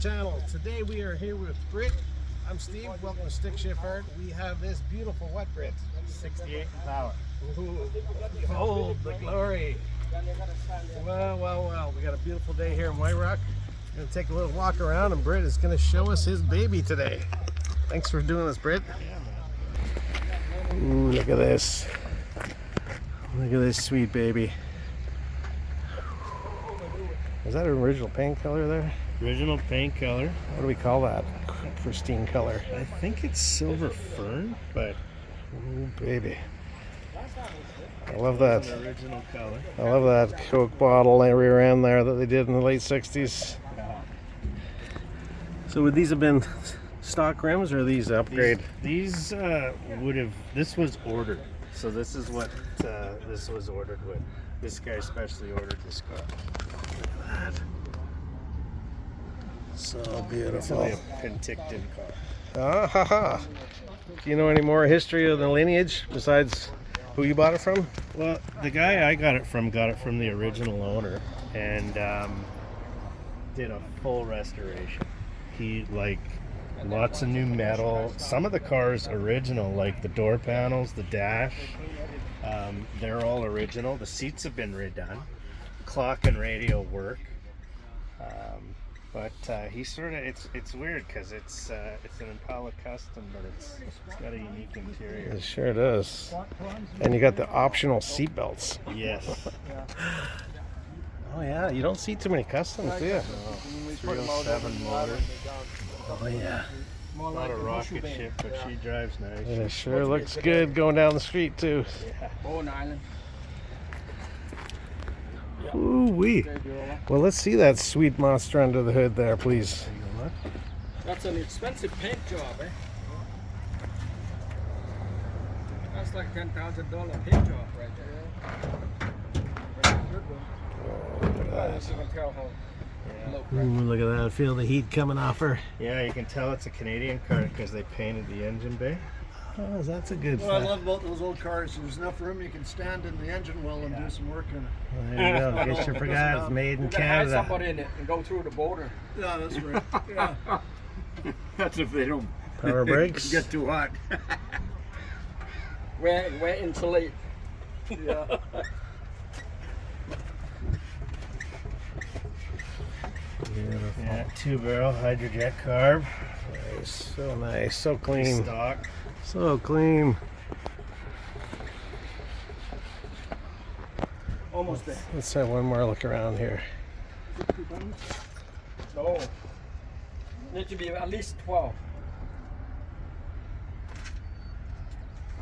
channel. Today we are here with Britt. I'm Steve. Welcome to StickShiftArt. We have this beautiful what, Britt? 68 power. Ooh, behold the glory. Well. We got a beautiful day here in White Rock. We're going to take a little walk around, and Britt is going to show us his baby today. Thanks for doing this, Britt. Ooh, look at this. Look at this sweet baby. Is that an original paint color there? Original paint color. What do we call that? Pristine color. I think it's silver fern, but ooh, baby. I love that. Original color. I love that Coke bottle rear end there that they did in the late 60s. So would these have been stock rims or these upgrade? These would have, this was ordered. So this is what this was ordered with. This guy especially ordered this car. Look at that. So beautiful. It's really a Penticton car. Ah ha ha. Do you know any more history of the lineage besides who you bought it from? Well, the guy I got it from the original owner and did a full restoration. He lots of new metal. Some of the cars original, like the door panels, the dash, they're all original. The seats have been redone. Clock and radio work. But he sort of, it's weird because it's an Impala Custom, but it's got a unique interior. It sure does. And you got the optional seat belts. Yes. Oh yeah, you don't see too many customs, do you? No. 307 motor. Oh yeah. Not a rocket ship, but she drives nice. And it sure looks good going down the street too. Yeah. Ooh wee. Well, let's see that sweet monster under the hood there, please. That's an expensive paint job, eh? That's like $10,000 paint job right there. Oh, look at that. You can tell how low. Ooh, look at that. Feel the heat coming off her. Yeah, you can tell it's a Canadian car because they painted the engine bay. Oh, that's a good What I fact. love about those old cars, there's enough room you can stand in the engine well and do some work in it. Well, there you go. In case you forgot, it's made in You gotta hide Canada. somebody in it and go through the border. Yeah, that's right. Yeah. That's if they don't Power brakes. get too hot. We're insulate. Yeah. Beautiful. Yeah, 2-barrel hydrojet carb. Nice. So nice. So clean. Stock. So clean. Almost there. Let's have one more look around here. No. Need to be at least 12.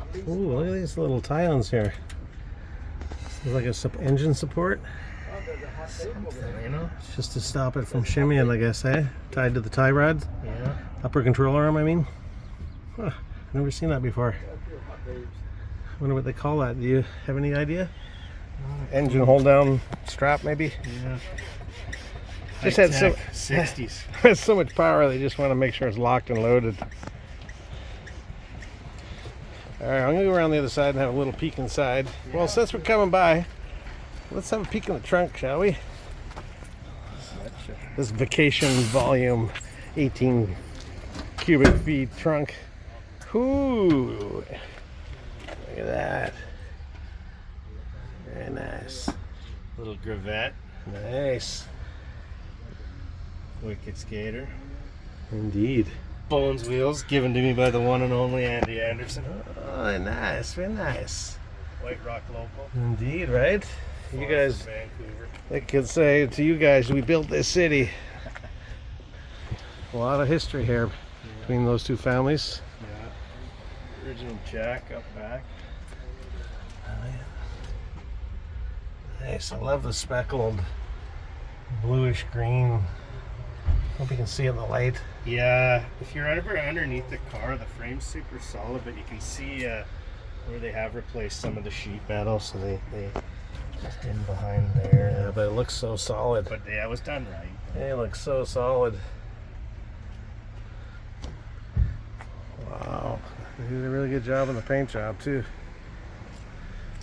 At least Ooh, look at these little tie-ons here. It's like a engine support. You know? It's just to stop it from shimmying, I guess, eh? Tied to the tie rod. Yeah. Upper control arm, I mean. Huh, I've never seen that before. I wonder what they call that. Do you have any idea? Engine hold down strap, maybe? Yeah. Just had so, 60s. has so much power, they just want to make sure it's locked and loaded. Alright, I'm going to go around the other side and have a little peek inside. Well, since we're coming by, let's have a peek in the trunk, shall we? This vacation volume 18 cubic feet trunk. Ooh, look at that. Very nice. Little gravette. Nice. Wicked skater. Indeed. Bones wheels given to me by the one and only Andy Anderson. Oh, nice. Very nice. White Rock local. Indeed, right? You guys, Vancouver. I could say to you guys, we built this city. A lot of history here between those two families. Yeah. Original jack up back. Nice. I love the speckled bluish green. Hope you can see it in the light. Yeah, if you're ever underneath the car, the frame's super solid, but you can see where they have replaced some of the sheet metal, so they just in behind there. Yeah, but it looks so solid. But yeah, it was done right. It looks so solid. Wow. They did a really good job on the paint job too.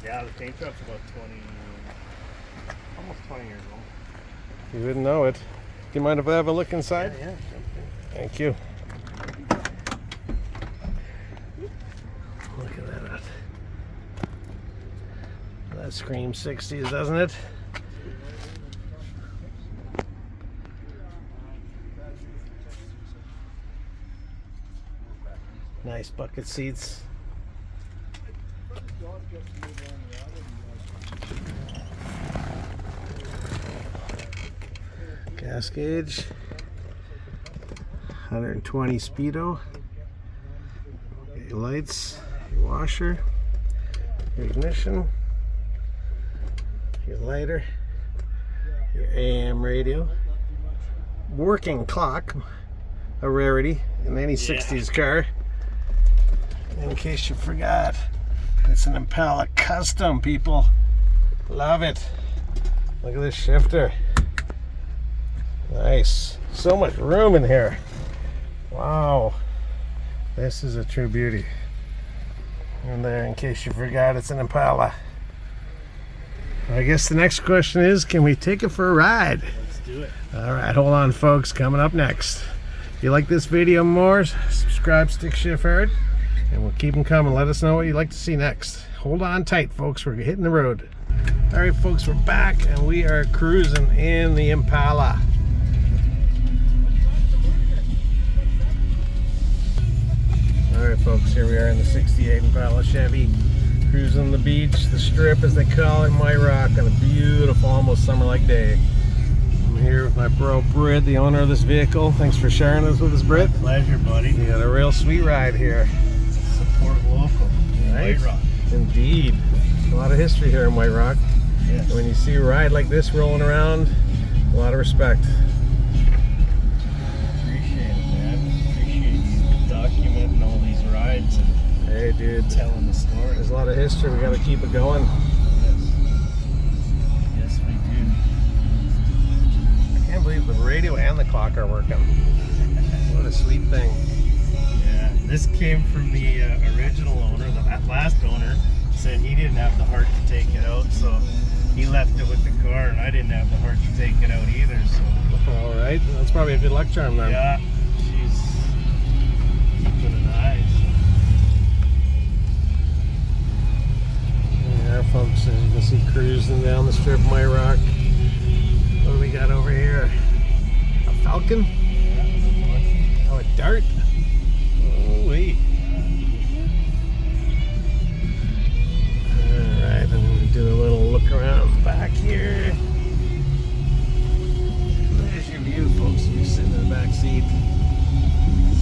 Yeah, the paint job's about 20, almost 20 years old. You wouldn't know it. you mind if I have a look inside? Yeah. Thank you. Look at that. That screams 60s, doesn't it? Nice bucket seats. Gas gauge. 120 speedo. Get your lights, your washer, your ignition, your lighter, your AM radio, working clock, a rarity in any 60s car. In case you forgot, it's an Impala Custom, people. Love it. Look at this shifter. Nice. So much room in here. Wow. This is a true beauty. And there, in case you forgot, it's an Impala. I guess the next question is, can we take it for a ride? Let's do it. All right, hold on, folks. Coming up next. If you like this video more, subscribe, StickShiftArt, and we'll keep them coming. Let us know what you'd like to see next. Hold on tight, folks. We're hitting the road. All right, folks, we're back, and we are cruising in the Impala. All right, folks, here we are in the 68 Impala Chevy, cruising the beach, the strip as they call it in White Rock, on a beautiful, almost summer-like day. I'm here with my bro Britt, the owner of this vehicle. Thanks for sharing this with us, Britt. Pleasure, buddy. You got a real sweet ride here. Support local. Right? White Rock. Indeed. A lot of history here in White Rock. Yes. When you see a ride like this rolling around, a lot of respect. Appreciate it, man. Appreciate you documenting all these rides and Hey, dude. telling the story. There's a lot of history. We got to keep it going. Yes. Yes, we do. I can't believe the radio and the clock are working. What a sweet thing. Yeah. This came from the original owner. The last owner said he didn't have the heart to take it out, so he left it with the car, and I didn't have the heart to take it out either. So. All right. That's probably a good luck charm then. Yeah. She's keeping an eye. Yeah, folks, as you can see, cruising down the strip of White Rock. What do we got over here? A Falcon? Oh, a Dart? Oh, wait. Alright, I'm going to do a little look around back here. There's your view, folks. You're sitting in the back seat.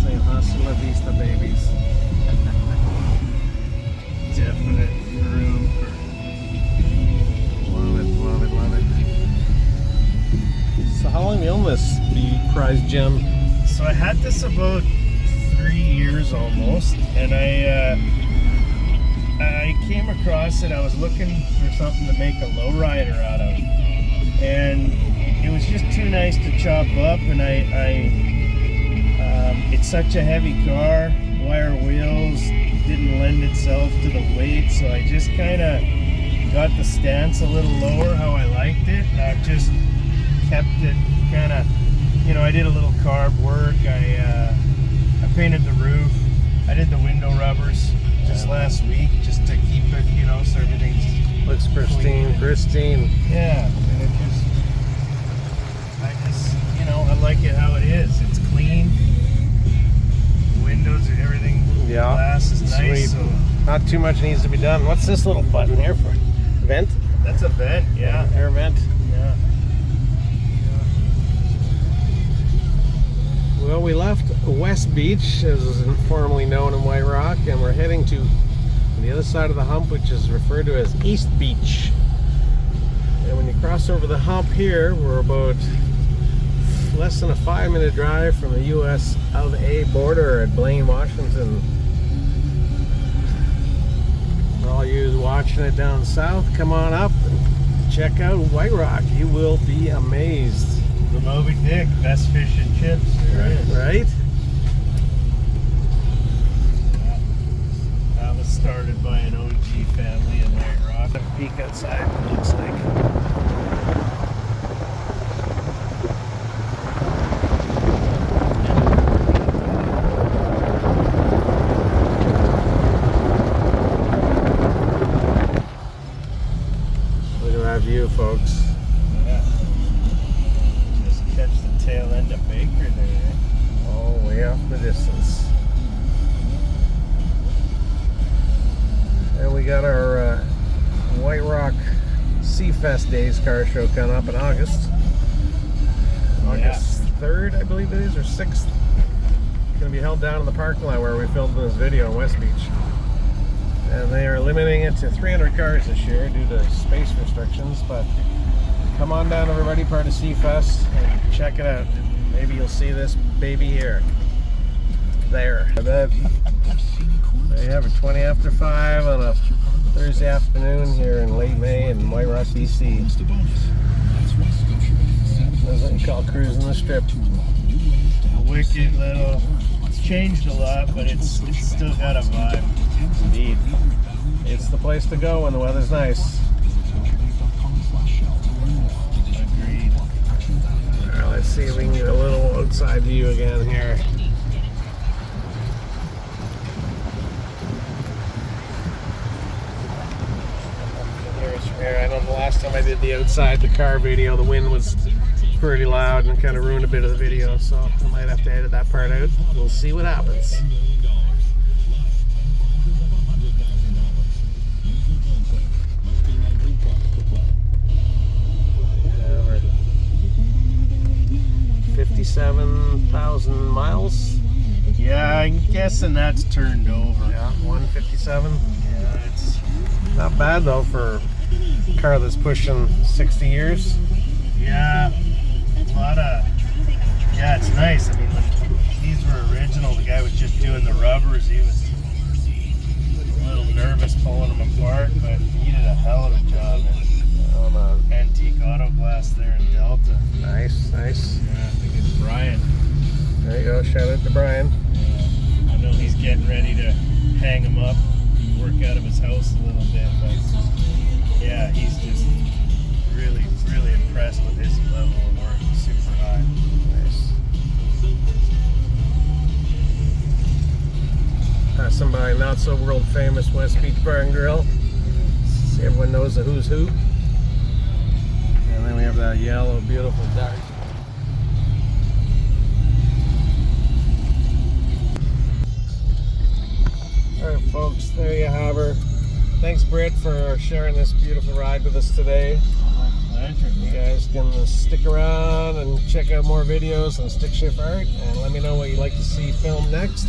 Saying hasta la vista, babies. Definite room for. Love it, love it, love it. So how long have you owned this, the prized gem? So I had this about 3 years almost, and I came across it. I was looking for something to make a lowrider out of, and it was just too nice to chop up. And it's such a heavy car, wire wheels didn't lend itself to the weight, so I just kind of got the stance a little lower how I liked it, and I've just kept it kind of, I did a little carb work. I painted the roof, I did the window rubbers just last week just to keep it, so everything's Looks pristine, pristine. yeah, and I like it how it is. It's clean, windows and everything. Yeah, Glass is nice. sweet. So Not too much needs to be done. What's this little button here for? Vent? that's a vent, yeah. Air vent. Yeah. Well, we left West Beach, as is formerly known in White Rock, and we're heading to the other side of the hump, which is referred to as East Beach. And when you cross over the hump here, we're about less than a 5-minute drive from the US of A border at Blaine, Washington. For all you watching it down south, come on up and check out White Rock. You will be amazed. The Moby Dick, best fish and chips there is. Right? That was started by an OG family in White Rock. Have a peek outside, what it looks like. distance. And we got our White Rock Seafest Days car show coming up in August. August 3rd, I believe it is, or 6th. It's going to be held down in the parking lot where we filmed this video in West Beach. And they are limiting it to 300 cars this year due to space restrictions, but come on down, everybody, part of Seafest, and check it out. Maybe you'll see this baby here. There. They have a 20 after 5 on a Thursday afternoon here in late May in White Rock, BC. That's what you call cruising the strip. Wicked little. It's changed a lot, but it's still got a vibe. Indeed. It's the place to go when the weather's nice. Agreed. Alright, let's see if we can get a little outside view again here. I know the last time I did the outside the car video, the wind was pretty loud and kind of ruined a bit of the video, so I might have to edit that part out. We'll see what happens. We're 57,000 miles. Yeah, I'm guessing that's turned over. Yeah, 157. Yeah, it's Not bad though for a car that's pushing 60 years. yeah, a lot of yeah. It's nice. I mean, when these were original, the guy was just doing the rubbers. He was a little nervous pulling them apart, but he did a hell of a job. On a Antique auto glass there in Delta. nice. Yeah, I think it's Brian. There you go. Shout out to Brian. I know he's getting ready to hang him up, work out of his house a little bit, but yeah, he's just really, really impressed with his level of work. Super high. Nice. Passing by not so world famous West Beach Bar and Grill. See, everyone knows the who's who. And then we have that yellow, beautiful Dart. Alright folks, there you have her. Thanks Britt for sharing this beautiful ride with us today. Pleasure. You guys can stick around and check out more videos on StickShiftArt and let me know what you'd like to see filmed next.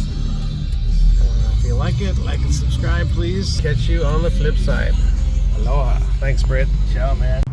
If you like it, like and subscribe please. Catch you on the flip side. Aloha. Thanks Britt. Ciao, man.